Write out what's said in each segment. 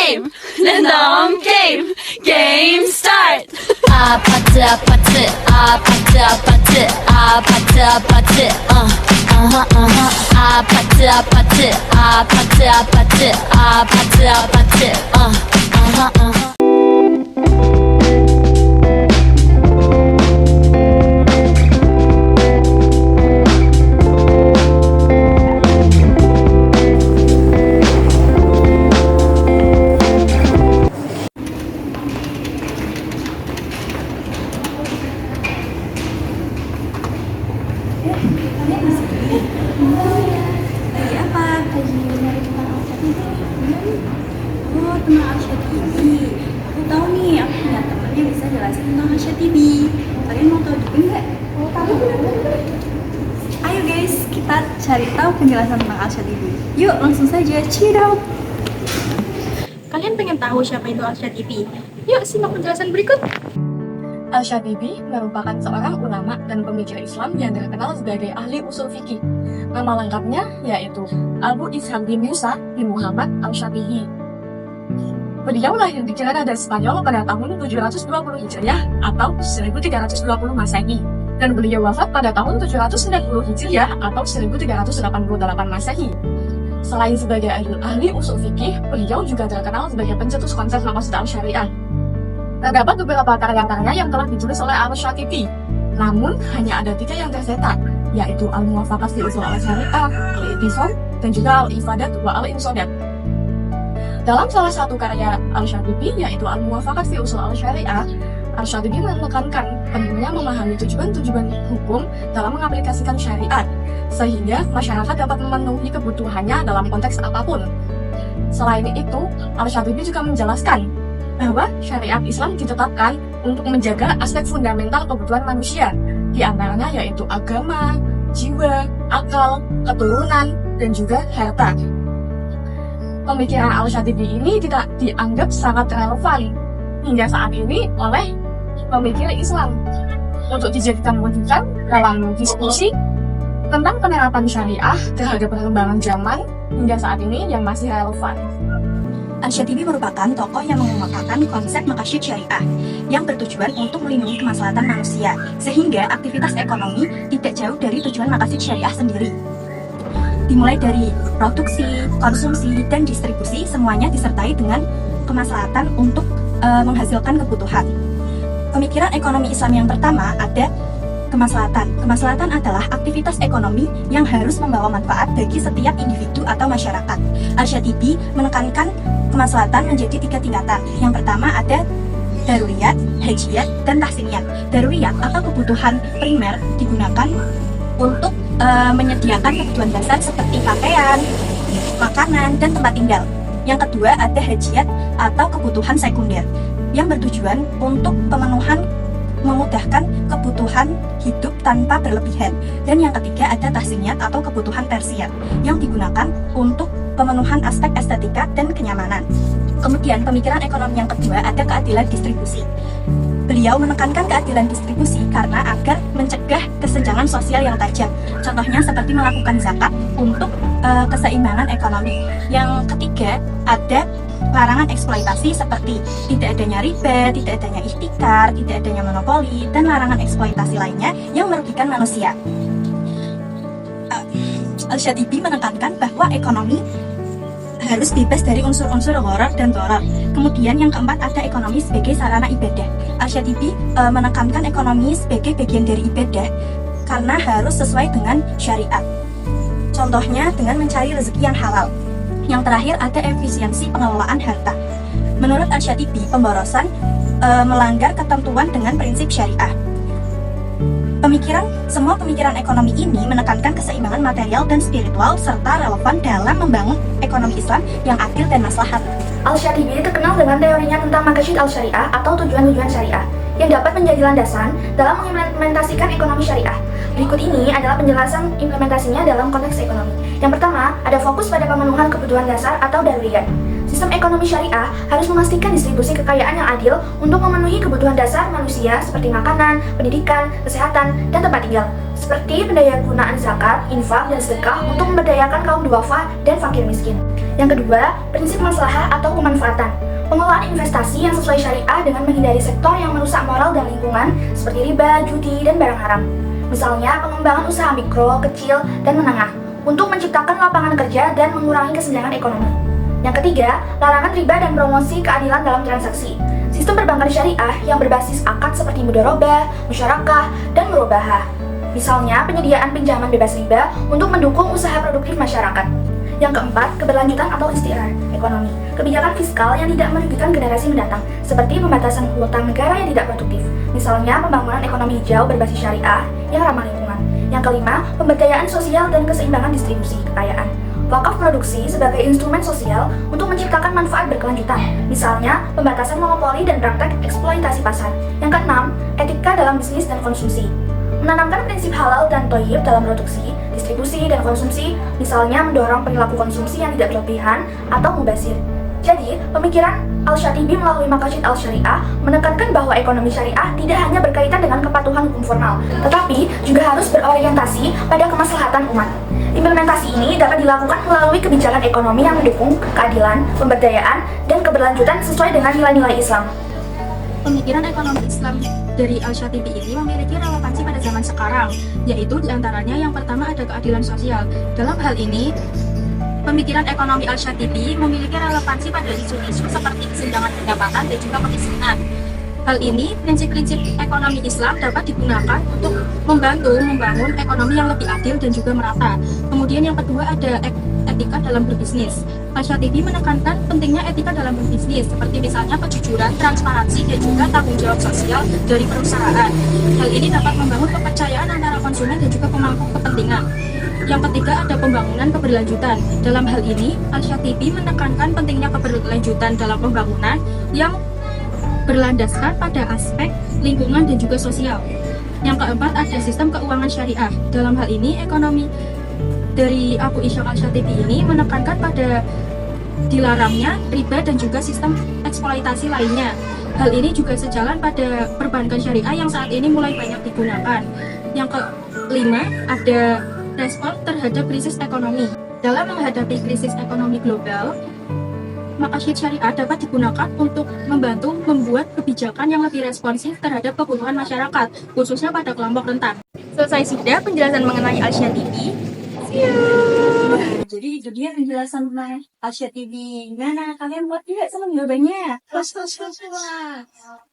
game! 랜덤 게임! 게임 스타트! 아파트 아파트 아파트 아파트 아파트 아파트 아파트 아파트 아파트 아파트 아파트 아파트 Lagi apa? Lagi nyari tentang Alsha TV. Oh, tentang Alsha TV. Aku tahu nih, aku punya temen yang bisa jelasin tentang Alsha TV. Kalian mau tahu juga nggak? Oh, tahu. Ayo guys, kita cari tahu penjelasan tentang Alsha TV. Yuk, langsung saja, cheer out. Kalian pengen tahu siapa itu Alsha TV? Yuk, simak penjelasan berikut. Alsha TV merupakan seorang ulama dan pemikir Islam yang terkenal sebagai ahli usul fikih. Nama lengkapnya yaitu Abu Ishaq bin Musa bin Muhammad Al-Shafi'i. Beliau lahir di Granada, Spanyol pada tahun 720 Hijriah atau 1320 Masehi, dan beliau wafat pada tahun 790 Hijriah atau 1388 Masehi. Selain sebagai ahli usul fikih, beliau juga terkenal sebagai pencetus konsep maqasid al-syariah. Terdapat beberapa karya-karya yang telah ditulis oleh Al-Shatibi, namun hanya ada 3 yang tercetak, yaitu Al-Muwafaqah fi Ushul al-Syariah, Al-I'tisam, dan juga Al-Ifadat wa Al-Insadat. Dalam salah satu karya Al-Shatibi, yaitu Al-Muwafaqah fi Ushul al-Syariah, Al-Shatibi menekankan pentingnya memahami tujuan-tujuan hukum dalam mengaplikasikan syariat, sehingga masyarakat dapat memenuhi kebutuhannya dalam konteks apapun. Selain itu, Al-Shatibi juga menjelaskan bahwa syariat Islam ditetapkan untuk menjaga aspek fundamental kebutuhan manusia, di antaranya yaitu agama, jiwa, akal, keturunan, dan juga harta. Pemikiran Al-Shatibi ini tidak dianggap sangat relevan hingga saat ini oleh pemikir Islam untuk dijadikan rujukan dalam diskusi tentang penerapan syariah terhadap perkembangan zaman hingga saat ini yang masih relevan. Al-Shatibi merupakan tokoh yang mengemukakan konsep maqasid syariah yang bertujuan untuk melindungi kemaslahatan manusia, sehingga aktivitas ekonomi tidak jauh dari tujuan maqasid syariah sendiri. Dimulai dari produksi, konsumsi, dan distribusi, semuanya disertai dengan kemaslahatan untuk menghasilkan kebutuhan. Pemikiran ekonomi Islam yang pertama ada kemaslahatan. Kemaslahatan adalah aktivitas ekonomi yang harus membawa manfaat bagi setiap individu atau masyarakat. Al-Shatibi menekankan kemaslahatan menjadi 3 tingkatan. Yang pertama ada daruriyat, hajiyat, dan tahsiniyat. Daruriyat atau kebutuhan primer digunakan untuk menyediakan kebutuhan dasar seperti pakaian, makanan, dan tempat tinggal. Yang kedua ada hajiyat atau kebutuhan sekunder yang bertujuan untuk pemenuhan memudahkan kebutuhan hidup tanpa berlebihan. Dan yang ketiga ada tahsiniyat atau kebutuhan tersier yang digunakan untuk pemenuhan aspek estetika dan kenyamanan. Kemudian pemikiran ekonomi yang kedua ada keadilan distribusi. Beliau menekankan keadilan distribusi karena agar mencegah kesenjangan sosial yang tajam. Contohnya seperti melakukan zakat untuk keseimbangan ekonomi. Yang ketiga ada larangan eksploitasi seperti tidak adanya riba, tidak adanya ihtikar, tidak adanya monopoli, dan larangan eksploitasi lainnya yang merugikan manusia. Al-Shatibi menekankan bahwa ekonomi harus bebas dari unsur-unsur gharar dan dharar. Kemudian yang keempat ada ekonomi sebagai sarana ibadah. Al-Shatibi menekankan ekonomi sebagai bagian dari ibadah karena harus sesuai dengan syariat. Contohnya dengan mencari rezeki yang halal. Yang terakhir ada efisiensi pengelolaan harta. Menurut Al-Shatibi, pemborosan melanggar ketentuan dengan prinsip syariah. Semua pemikiran ekonomi ini menekankan keseimbangan material dan spiritual serta relevan dalam membangun ekonomi Islam yang adil dan maslahat. Al-Shatibi terkenal dengan teorinya tentang maqasid al-syariah atau tujuan-tujuan syariah yang dapat menjadi landasan dalam mengimplementasikan ekonomi syariah. Berikut ini adalah penjelasan implementasinya dalam konteks ekonomi. Yang pertama, ada fokus pada pemenuhan kebutuhan dasar atau daruriyat. Sistem ekonomi syariah harus memastikan distribusi kekayaan yang adil untuk memenuhi kebutuhan dasar manusia seperti makanan, pendidikan, kesehatan, dan tempat tinggal, seperti pendayagunaan zakat, infak, dan sedekah untuk memberdayakan kaum duafa dan fakir miskin. Yang kedua, prinsip maslahah atau pemanfaatan. Pengelolaan investasi yang sesuai syariah dengan menghindari sektor yang merusak moral dan lingkungan seperti riba, judi, dan barang haram. Misalnya, pengembangan usaha mikro, kecil, dan menengah untuk menciptakan lapangan kerja dan mengurangi kesenjangan ekonomi. Yang ketiga, larangan riba dan promosi keadilan dalam transaksi. Sistem perbankan syariah yang berbasis akad seperti mudharabah, musyarakah, dan murabahah. Misalnya, penyediaan pinjaman bebas riba untuk mendukung usaha produktif masyarakat. Yang keempat, keberlanjutan atau istiqrar ekonomi. Kebijakan fiskal yang tidak merugikan generasi mendatang, seperti pembatasan hutang negara yang tidak produktif. Misalnya, pembangunan ekonomi hijau berbasis syariah yang ramah lingkungan. Yang kelima, pemberdayaan sosial dan keseimbangan distribusi kekayaan. Wakaf produksi sebagai instrumen sosial untuk menciptakan manfaat berkelanjutan. Misalnya, pembatasan monopoli dan praktek eksploitasi pasar. Yang keenam, etika dalam bisnis dan konsumsi. Menanamkan prinsip halal dan thayyib dalam produksi, distribusi, dan konsumsi, misalnya mendorong perilaku konsumsi yang tidak berlebihan atau mubazir. Jadi, pemikiran Al-Syatibi melalui Maqasid Al-Syariah menekankan bahwa ekonomi syariah tidak hanya berkaitan dengan kepatuhan hukum formal, tetapi juga harus berorientasi pada kemaslahatan umat. Implementasi ini dapat dilakukan melalui kebijakan ekonomi yang mendukung keadilan, pemberdayaan, dan keberlanjutan sesuai dengan nilai-nilai Islam. Pemikiran ekonomi Islam dari Al-Syatibi ini memiliki relevansi pada zaman sekarang, yaitu diantaranya yang pertama ada keadilan sosial. Dalam hal ini, pemikiran ekonomi Al-Syatibi memiliki relevansi pada isu-isu seperti kesenjangan pendapatan dan juga kemiskinan. Hal ini, prinsip-prinsip ekonomi Islam dapat digunakan untuk membantu membangun ekonomi yang lebih adil dan juga merata. Kemudian yang kedua ada etika dalam berbisnis. Al-Syatibi menekankan pentingnya etika dalam berbisnis, seperti misalnya kejujuran, transparansi, dan juga tanggung jawab sosial dari perusahaan. Hal ini dapat membangun kepercayaan antara konsumen dan juga pemangku kepentingan. Yang ketiga ada pembangunan keberlanjutan. Dalam hal ini, Al-Syatibi menekankan pentingnya keberlanjutan dalam pembangunan yang berlandaskan pada aspek lingkungan dan juga sosial. Yang keempat ada sistem keuangan syariah. Dalam hal ini, ekonomi dari Abu Ishaq Al-Syatibi ini menekankan pada dilarangnya riba dan juga sistem eksploitasi lainnya. Hal ini juga sejalan pada perbankan syariah yang saat ini mulai banyak digunakan. Yang kelima ada respon terhadap krisis ekonomi. Dalam menghadapi krisis ekonomi global, Maqasid syariah dapat digunakan untuk membantu membuat kebijakan yang lebih responsif terhadap kebutuhan masyarakat, khususnya pada kelompok rentan. Selesai sudah penjelasan mengenai Al-Syatibi. Jadi itu dia penjelasan tentang Al-Syatibi. Gimana? Kalian buat juga seneng jawabannya?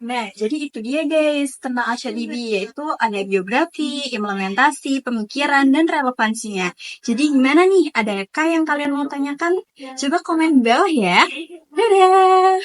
Nah, jadi itu dia guys tentang Al-Syatibi, yaitu ada biografi, implementasi, pemikiran, dan relevansinya. Jadi gimana nih? Adakah yang kalian mau tanyakan? Coba komen di bawah ya. Dadah!